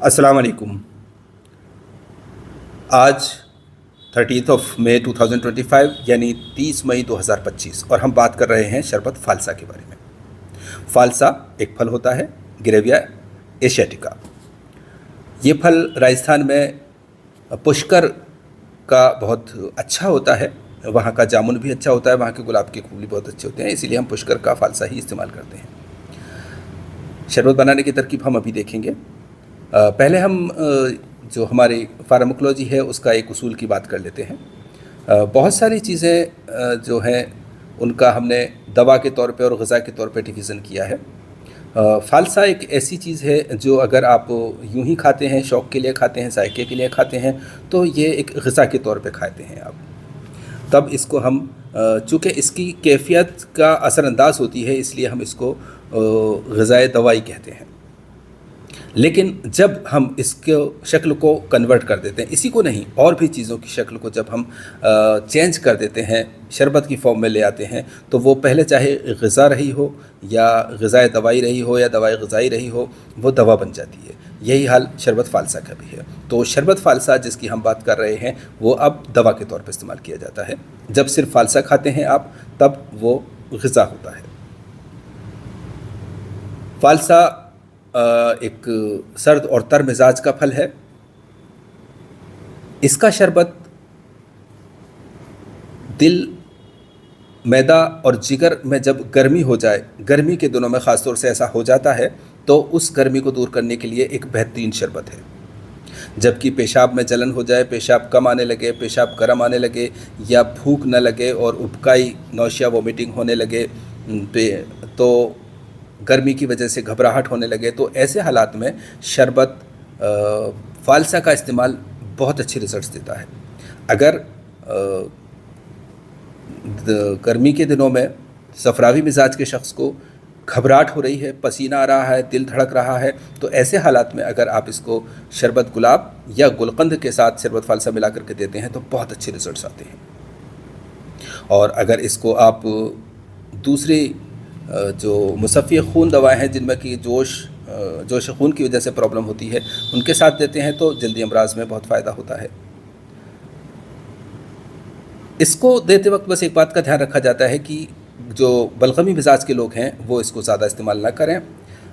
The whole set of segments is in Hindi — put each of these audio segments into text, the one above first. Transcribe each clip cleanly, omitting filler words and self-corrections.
अस्सलाम वालेकुम। आज 30 मई 2025 यानी 30 मई 2025 और हम बात कर रहे हैं शरबत फालसा के बारे में। फालसा एक फल होता है, ग्रेविया एशियाटिका। ये फल राजस्थान में पुष्कर का बहुत अच्छा होता है। वहाँ का जामुन भी अच्छा होता है, वहाँ के गुलाब के फूल भी बहुत अच्छे होते हैं, इसीलिए हम पुष्कर का फालसा ही इस्तेमाल करते हैं। शरबत बनाने की तरकीब हम अभी देखेंगे। पहले हम जो हमारी फार्माकोलॉजी है उसका एक उसूल की बात कर लेते हैं। बहुत सारी चीज़ें जो हैं उनका हमने दवा के तौर पे और ग़िज़ा के तौर पे डिवीज़न किया है। फालसा एक ऐसी चीज़ है जो अगर आप यूं ही खाते हैं, शौक़ के लिए खाते हैं, जायके के लिए खाते हैं, तो ये एक ग़िज़ा के तौर पे खाते हैं आप। तब इसको हम चूँकि इसकी कैफ़ियत का असरअंदाज होती है, इसलिए हम इसको ग़िज़ाए दवाई कहते हैं। लेकिन जब हम इसके शक्ल को कन्वर्ट कर देते हैं, इसी को नहीं और भी चीज़ों की शक्ल को जब हम चेंज कर देते हैं, शरबत की फॉर्म में ले आते हैं, तो वो पहले चाहे ग़िज़ा रही हो या ग़िज़ाए दवाई रही हो या दवाई ग़िज़ाई रही हो, वो दवा बन जाती है। यही हाल शरबत फालसा का भी है। तो शरबत फालसा जिसकी हम बात कर रहे हैं वो अब दवा के तौर पर इस्तेमाल किया जाता है। जब सिर्फ फालसा खाते हैं आप, तब वो ग़िज़ा होता है। फालसा एक सर्द और तर मिजाज का फल है। इसका शरबत दिल, मैदा और जिगर में जब गर्मी हो जाए, गर्मी के दिनों में ख़ास तौर से ऐसा हो जाता है, तो उस गर्मी को दूर करने के लिए एक बेहतरीन शरबत है। जबकि पेशाब में जलन हो जाए, पेशाब कम आने लगे, पेशाब गर्म आने लगे या भूख न लगे और उबकाई, नौशिया, वोमिटिंग होने लगे, तो गर्मी की वजह से घबराहट होने लगे, तो ऐसे हालात में शरबत फालसा का इस्तेमाल बहुत अच्छे रिज़ल्ट्स देता है। अगर गर्मी के दिनों में सफरावी मिजाज के शख्स को घबराहट हो रही है, पसीना आ रहा है, दिल धड़क रहा है, तो ऐसे हालात में अगर आप इसको शरबत गुलाब या गुलकंद के साथ शरबत फालसा मिला करके देते हैं तो बहुत अच्छे रिज़ल्ट्स आते हैं। और अगर इसको आप दूसरी जो मुसफ़्फ़ी खून दवाएं हैं जिनमें कि जोश खून की वजह से प्रॉब्लम होती है, उनके साथ देते हैं तो जल्दी अमराज में बहुत फ़ायदा होता है। इसको देते वक्त बस एक बात का ध्यान रखा जाता है कि जो बलगमी मिजाज के लोग हैं वो इसको ज़्यादा इस्तेमाल ना करें,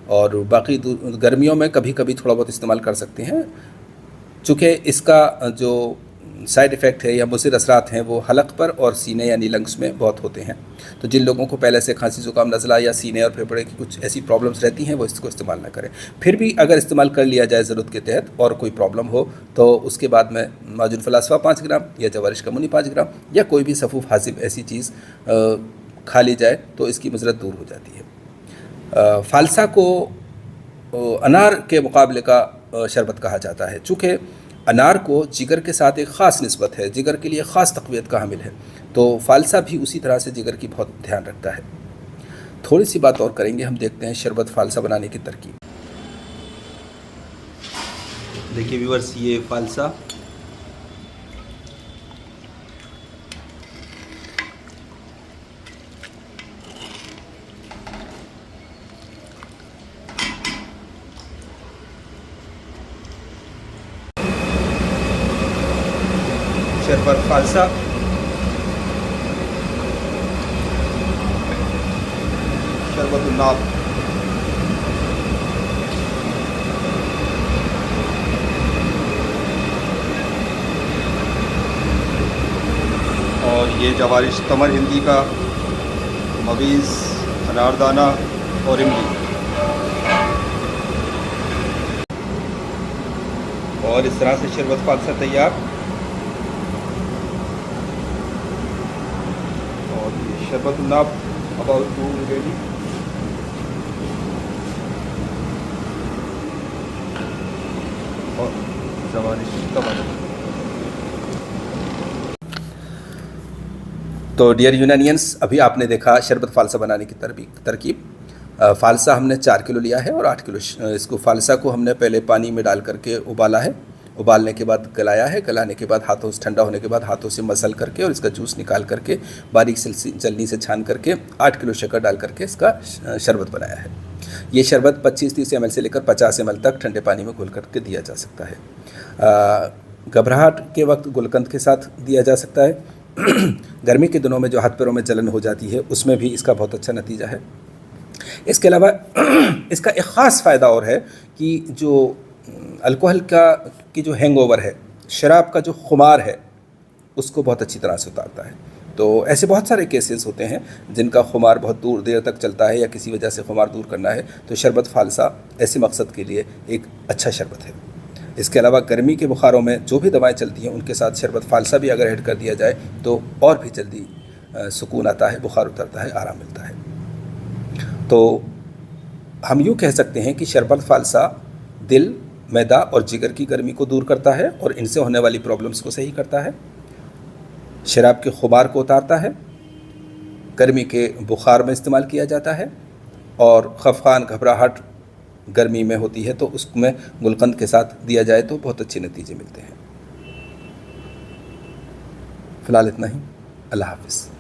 और बाकी गर्मियों में कभी कभी थोड़ा बहुत इस्तेमाल कर सकते हैं। चूँकि इसका जो साइड इफ़ेक्ट है या मुज़िर असरात हैं वो हलक पर और सीने यानी लंग्स में बहुत होते हैं। तो जिन लोगों को पहले से खांसी, ज़ुकाम, नज़ला या सीने और फेफड़े की कुछ ऐसी प्रॉब्लम्स रहती हैं वो इसको इस्तेमाल ना करें। फिर भी अगर इस्तेमाल कर लिया जाए ज़रूरत के तहत और कोई प्रॉब्लम हो, तो उसके बाद में माजुन फलासफ़ा 5 ग्राम या जवारिश कमुनी 5 ग्राम या कोई भी सफ़ूफ़ हाजिब ऐसी चीज़ खा ली जाए तो इसकी मुज़रत दूर हो जाती है। फालसा को अनार के मुकाबले का शरबत कहा जाता है। चूँकि अनार को जिगर के साथ एक ख़ास निस्बत है, जिगर के लिए ख़ास तक़वियत का हामिल है, तो फालसा भी उसी तरह से जिगर की बहुत ध्यान रखता है। थोड़ी सी बात और करेंगे, हम देखते हैं शरबत फालसा बनाने की तरकीब। देखिए व्यूअर्स, ये फालसा शरबत फालसा शरबत नाब, और ये जवारिश तमर हिंदी का, मवीज़, अनारदाना और इमली, और इस तरह से शरबत फालसा तैयार। शरबत नाब अबाउट टू रेडी। और जवारिश तमर। तो डियर यूनानियंस, अभी आपने देखा शरबत फालसा बनाने की तरकीब। फालसा हमने 4 किलो लिया है और 8 किलो इसको फालसा को हमने पहले पानी में डाल करके उबाला है। उबालने के बाद गलाया है, गलाने के बाद हाथों से, ठंडा होने के बाद हाथों से मसल करके और इसका जूस निकाल करके बारीक से चलनी से छान करके 8 किलो शक्कर डाल करके इसका शरबत बनाया है। ये शरबत 25-30 ml से लेकर 50 ml तक ठंडे पानी में घुल करके दिया जा सकता है। घबराहट के वक्त गुलकंद के साथ दिया जा सकता है। गर्मी के दिनों में जो हाथ पैरों में जलन हो जाती है उसमें भी इसका बहुत अच्छा नतीजा है। इसके अलावा इसका एक ख़ास फ़ायदा और है कि जो अल्कोहल की जो हैंगओवर है, शराब का जो खुमार है, उसको बहुत अच्छी तरह से उतारता है। तो ऐसे बहुत सारे केसेस होते हैं जिनका खुमार बहुत दूर देर तक चलता है या किसी वजह से खुमार दूर करना है, तो शरबत फालसा ऐसे मकसद के लिए एक अच्छा शरबत है। इसके अलावा गर्मी के बुखारों में जो भी दवाएं चलती हैं उनके साथ शरबत फालसा भी अगर ऐड कर दिया जाए तो और भी जल्दी सुकून आता है, बुखार उतरता है, आराम मिलता है। तो हम यूँ कह सकते हैं कि शरबत फालसा दिल, मैदा और जिगर की गर्मी को दूर करता है और इनसे होने वाली प्रॉब्लम्स को सही करता है, शराब के खुमार को उतारता है, गर्मी के बुखार में इस्तेमाल किया जाता है और खफकान, घबराहट गर्मी में होती है तो उसमें गुलकंद के साथ दिया जाए तो बहुत अच्छे नतीजे मिलते हैं। फ़िलहाल इतना ही। अल्लाह हाफ़िज़।